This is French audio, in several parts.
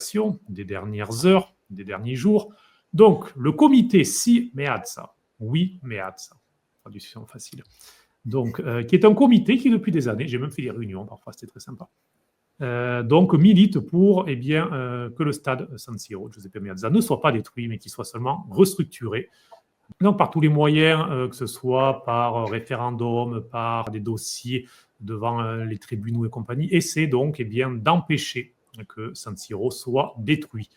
réactions des dernières heures, des derniers jours. Donc, le comité si meazza, oui meazza, traduction facile. Donc, qui est un comité qui, depuis des années, j'ai même fait des réunions, parfois c'était très sympa, donc milite pour que le stade San Siro, Giuseppe Meazza, ne soit pas détruit, mais qu'il soit seulement restructuré. Donc, par tous les moyens, que ce soit par référendum, par des dossiers devant les tribunaux et compagnie, essaie donc d'empêcher que San Siro soit détruit.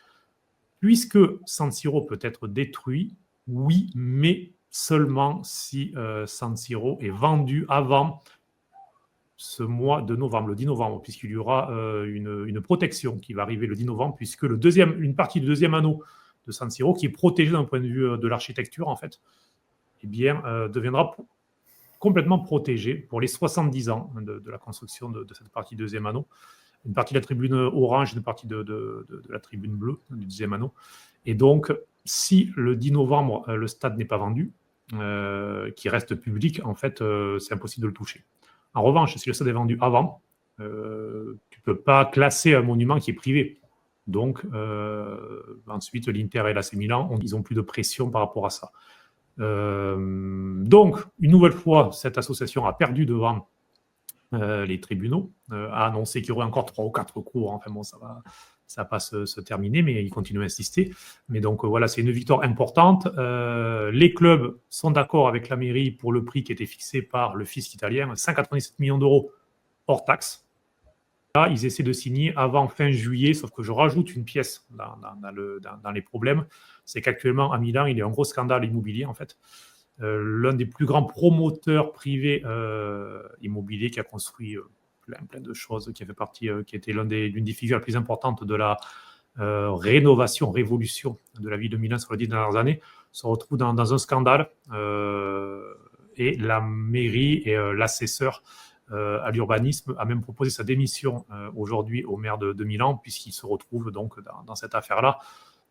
Puisque San Siro peut être détruit, oui, mais seulement si San Siro est vendu avant ce mois de novembre, le 10 novembre, puisqu'il y aura une protection qui va arriver le 10 novembre, puisque une partie du deuxième anneau de San Siro, qui est protégé d'un point de vue de l'architecture, en fait, deviendra complètement protégé pour les 70 ans de la construction de cette partie du deuxième anneau. Une partie de la tribune orange, une partie de la tribune bleue du deuxième anneau. Et donc, si le 10 novembre, le stade n'est pas vendu, qui reste public, en fait, c'est impossible de le toucher. En revanche, si le stade est vendu avant, tu ne peux pas classer un monument qui est privé. Donc, ensuite, l'Inter et l'AC Milan, ils n'ont plus de pression par rapport à ça. Donc, une nouvelle fois, cette association a perdu devant les tribunaux, a annoncé qu'il y aurait encore 3 ou 4 cours. Enfin bon, ça va pas se terminer, mais ils continuent à insister. Mais donc voilà, c'est une victoire importante. Les clubs sont d'accord avec la mairie pour le prix qui était fixé par le fisc italien, 197 millions d'euros hors taxe. Là, ils essaient de signer avant fin juillet, sauf que je rajoute une pièce dans les problèmes. C'est qu'actuellement, à Milan, il y a un gros scandale immobilier, en fait. L'un des plus grands promoteurs privés immobiliers qui a construit plein de choses, qui a fait partie, qui était l'une des figures les plus importantes de la révolution de la ville de Milan sur les 10 dernières années, se retrouve dans un scandale et la mairie et l'assesseur à l'urbanisme a même proposé sa démission aujourd'hui au maire de Milan, puisqu'il se retrouve donc dans cette affaire-là.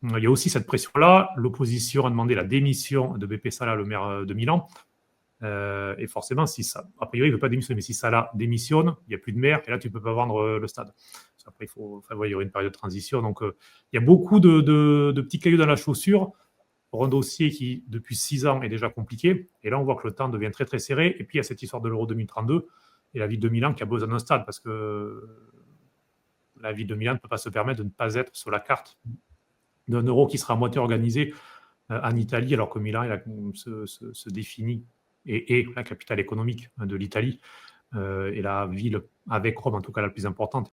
Il y a aussi cette pression-là. L'opposition a demandé la démission de Beppe Sala, le maire de Milan. Et forcément, a priori, il ne veut pas démissionner, mais si Sala démissionne, il n'y a plus de maire, et là, tu ne peux pas vendre le stade. Après, il y aura une période de transition. Donc, il y a beaucoup de petits cailloux dans la chaussure pour un dossier qui, depuis 6 ans, est déjà compliqué. Et là, on voit que le temps devient très, très serré. Et puis, il y a cette histoire de l'Euro 2032 et la ville de Milan qui a besoin d'un stade, parce que la ville de Milan ne peut pas se permettre de ne pas être sur la carte d'un euro qui sera à moitié organisé en Italie, alors que Milan se définit et est la capitale économique de l'Italie et la ville, avec Rome en tout cas la plus importante,